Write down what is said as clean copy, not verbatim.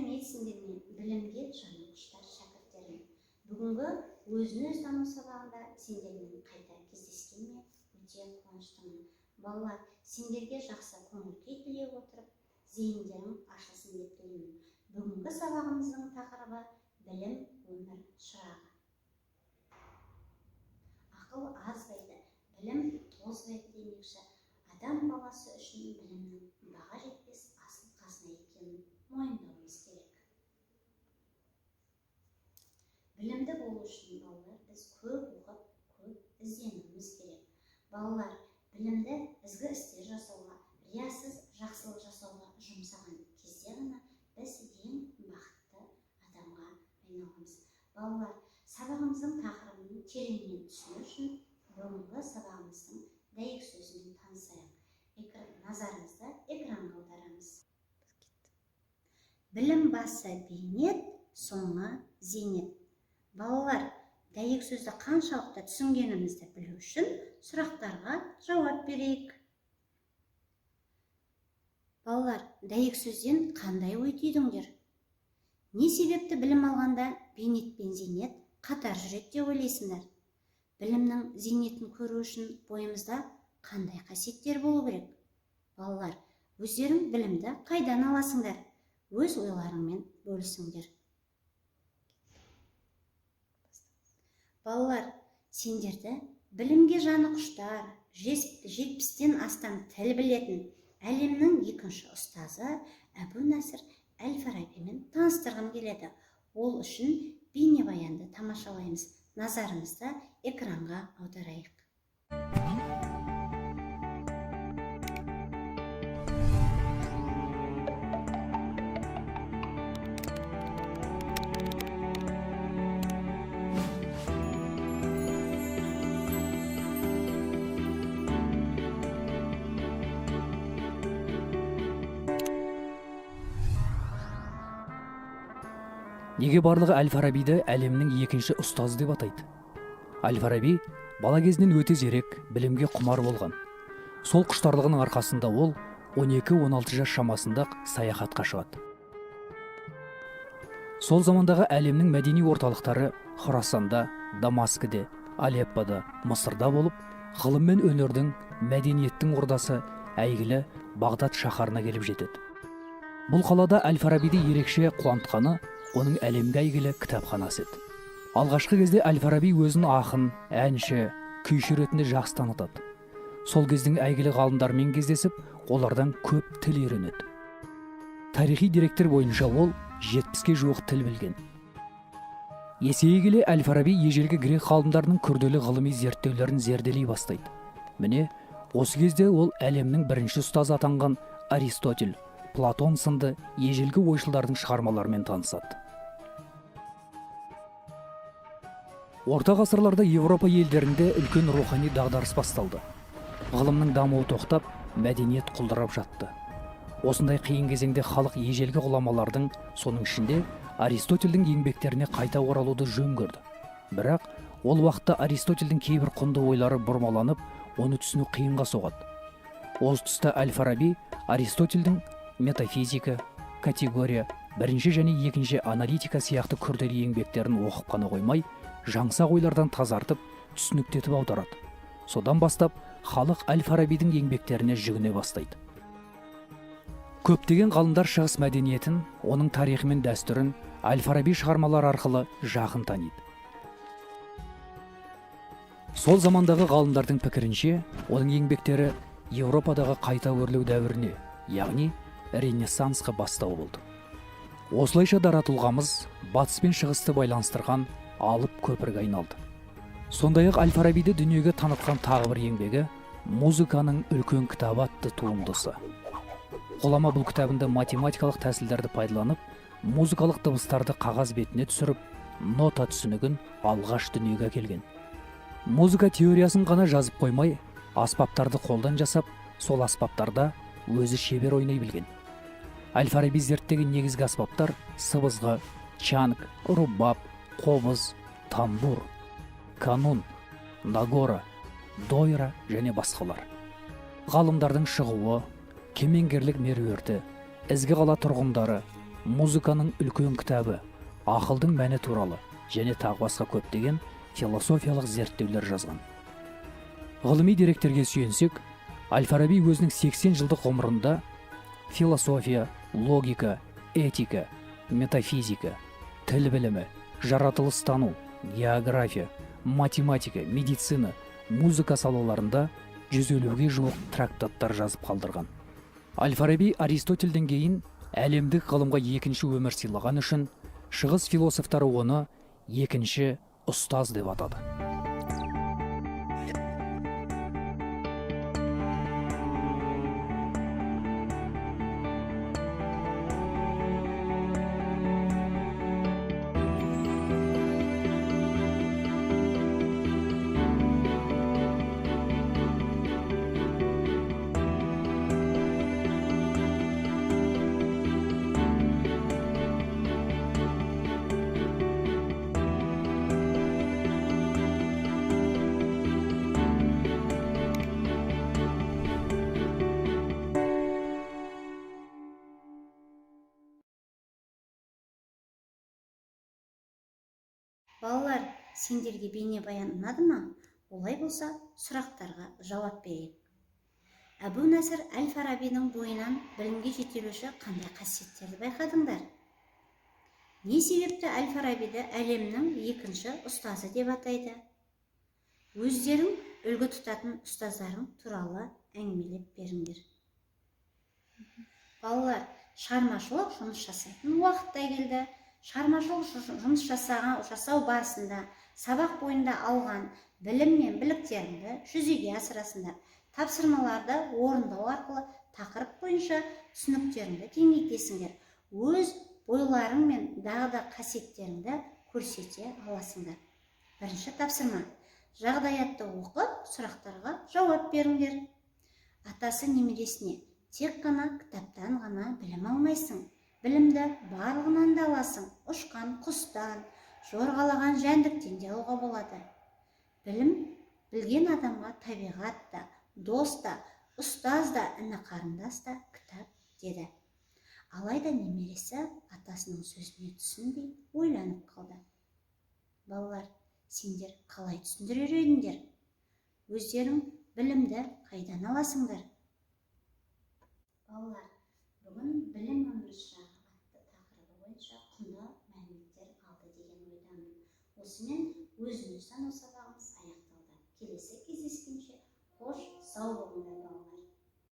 сәлеметсіңдер ме білімге жаны құштар шәкірттерім. Бүгінгі өзін-өз тану сабағында сендермен қайта кездескеніме өте қуаныштымын. Балалар, сендерге жақсы көңіл-күй тілей отырып, зейіндерің ашылсын деп тілеймін. Бүгінгі сабағымыздың тақырыбы білім өмір шырағы. Ақыл азбайды, білім тозбайды демекші. Адам баласы үшін білімнің баға жетпес асыл қазына екенін мойындауымыз керек. Білімді болу үшін балалар біз көп оқып, көп ізденуіміз керек. Балалар, білімді ізгі істер жасауға, риясыз жақсылық жасауға жұмсаған кезде ғана біз ең бақытты адамға айналамыз. Балалар, сабағымыздың тақырыбын тереңнен түсіну үшін бүгінгі сабағымыздың дәйек сөзімен танысайық. Назарымызды экранға аударамыз. Білім басы бейнет, соңы зейнет. Балалар, дәйек сөзді қаншалықты түсінгенімізді білу үшін сұрақтарға жауап берейік. Балалар, дәйек сөзден қандай ой түйдіңдер? Не себепті білім алғанда бейнет пен зейнет қатар жүреді деп ойлайсыңдар? Білімнің зейнетін көру үшін бойымызда қандай қасиеттер болу керек? Балалар, өздерің білімді қайдан аласыңдар? Өз ойларыңмен бөлісіңдер. Балалар, сендерді білімге жаны құштар, 70-тен астам тіл білетін әлемнің екінші ұстазы Әбу-Насыр әл-Фарабимен таныстырғым келеді. Ол үшін бейнебаянды тамашалаймыз. Назарымызды экранға аударайық. Неге барлығы әл-Фарабиді әлемнің екінші ұстазы деп атайды? Әл-Фараби бала кезінен өте зерек, білімге құмар болған. Сол құштарлығының арқасында ол 12-16 жас шамасында саяхатқа шығады. Сол замандағы әлемнің мәдени орталықтары Хорасанда, Дамаскіде, Алеппода, Мысырда болып, ғылым мен өнердің, мәдениеттің ордасы әйгілі Бағдат шаһарына келіп жетеді. Бұл қалада әл-Фарабиді ерекше қуантқаны оның әлемге әйгілі кітапханасы еді. Алғашқы кезде әл-Фараби өзін ақын, әнші, күйші ретінде жақсы танытады. Сол кездің әйгілі ғалымдармен кездесіп, олардан көп тіл үйренеді. Тарихи деректер бойынша ол 70-ге жуық тіл білген. Есейе келе әл-Фараби ежелгі грек ғалымдарының күрделі ғылыми зерттеулерін зерделей бастайды. Міне, осы кезде ол әлемнің бірінші ұстазы атанған Аристотель, Платон сынды ежелгі ойшылдардың шығармаларымен танысады. Орта ғасырларда Европа елдерінде үлкен рухани дағдарыс басталды. Ғылымның дамуы тоқтап, мәдениет құлдырап жатты. Осындай қиын кезеңде халық ежелгі ғұламалардың, соның ішінде Аристотельдің еңбектеріне қайта оралуды жөн көрді. Бірақ ол уақытта Аристотельдің кейбір құнды ойлары бұрмаланып, оны түсіну қиынға соғады. Осы тұста әл-Фараби Аристотельдің метафизика, категория, бірінші және екінші аналитика сияқты күрделі еңбектерін оқып қана қоймай, жаңсақ ойлардан тазартып, түсініктетіп аударады. Содан бастап, халық әл-Фарабидің еңбектеріне жүгіне бастайды. Көптеген ғалымдар шығыс мәдениетін, оның тарихы мен дәстүрін әл-Фараби шығармалар арқылы жақын таниды. Сол замандағы ғалымдардың пікірінше, оның еңбектері Европадағы қайта өрлеу дәуіріне, яғни Ренессансқа бастау болды. Осылайша дара тұлғамыз батыс пен шығысты байланыстырған алып көпірге айналды. Сондай-ақ әл-Фарабиді дүниеге танытқан тағы бір еңбегі «Музыканың үлкен кітабы» атты туындысы. Ғұлама бұл кітабында математикалық тәсілдерді пайдаланып, музыкалық дыбыстарды қағаз бетіне түсіріп, нота түсінігін алғаш дүниеге келген. Музыка теориясын ғана жазып қоймай, аспаптарды қолдан жасап, сол аспаптарда өзі шебер ойнай білген. Әл-Фараби зерттеген негізгі аспаптар сыбызғы, чанг, рубаб, қобыз, тамбур, канун, нагора, дойра және басқалар. Ғалымдардың шығуы, кемеңгерлік меруерті, ізгі қала тұрғындары, музыканың үлкен кітабы, ақылдың мәні туралы және тағы басқа көптеген философиялық зерттеулер жазған. Ғылыми деректерге сүйенсек, Әл-Фараби өзінің 80 жылдық ғұмырында философия, логика, этика, метафизика, тіл білімі, жаратылыстану, география, математика, медицина, музыка салаларында 150-ге жуық трактаттар жазып қалдырған. Әл-Фараби Аристотельден кейін әлемдік ғылымға екінші өмір сыйлаған үшін шығыс философтары оны екінші ұстаз деп атады. Балалар, сендерге бейнебаян ұнады ма? Олай болса, сұрақтарға жауап берейік. Әбу-Насыр Әл-Фарабидің бойынан білімге жетелеуші қандай қасиеттерді байқадыңдар? Не себепті Әл-Фарабиді әлемнің екінші ұстазы деп атайды? Өздерің үлгі тұтатын ұстаздарың туралы әңгімелеп беріңдер. Балалар, шығармашылық жұмыс жасайтын уақытта келді. Шығармашылық жұмыс жасау барысында сабақ бойында алған білім мен біліктеріңді жүзеге асырасыңдар. Тапсырмаларды орындау арқылы тақырып бойынша түсініктеріңді кеңейтесіңдер. Өз бойларың мен дағды қасиеттеріңді көрсете аласыңдар. Бірінші тапсырма: жағдаятты оқып, сұрақтарға жауап беріңдер. Атасы немересіне: тек қана кітаптан ғана білім алмайсың. Білімді барлығынан да аласың. Ұшқан құстан, жорғалаған жәндіктен де алуға болады. Білім білген адамға табиғат та, дос та, ұстаз да, іні қарындас та кітап деді. Алайда немересі атасының сөзіне түсінбей ойланып қалды. Балалар, сендер қалай түсіндірер едіңдер? Өздерің білімді қайдан аласыңдар? Балалар, бүгін білім өмір шағы атты тақырыбы бойынша құнды мәліметтер алды деген ойдамын. Осымен өзіміз тану сабағымыз аяқталды. Келесі кездескенше қош, сау болыңдар балалар.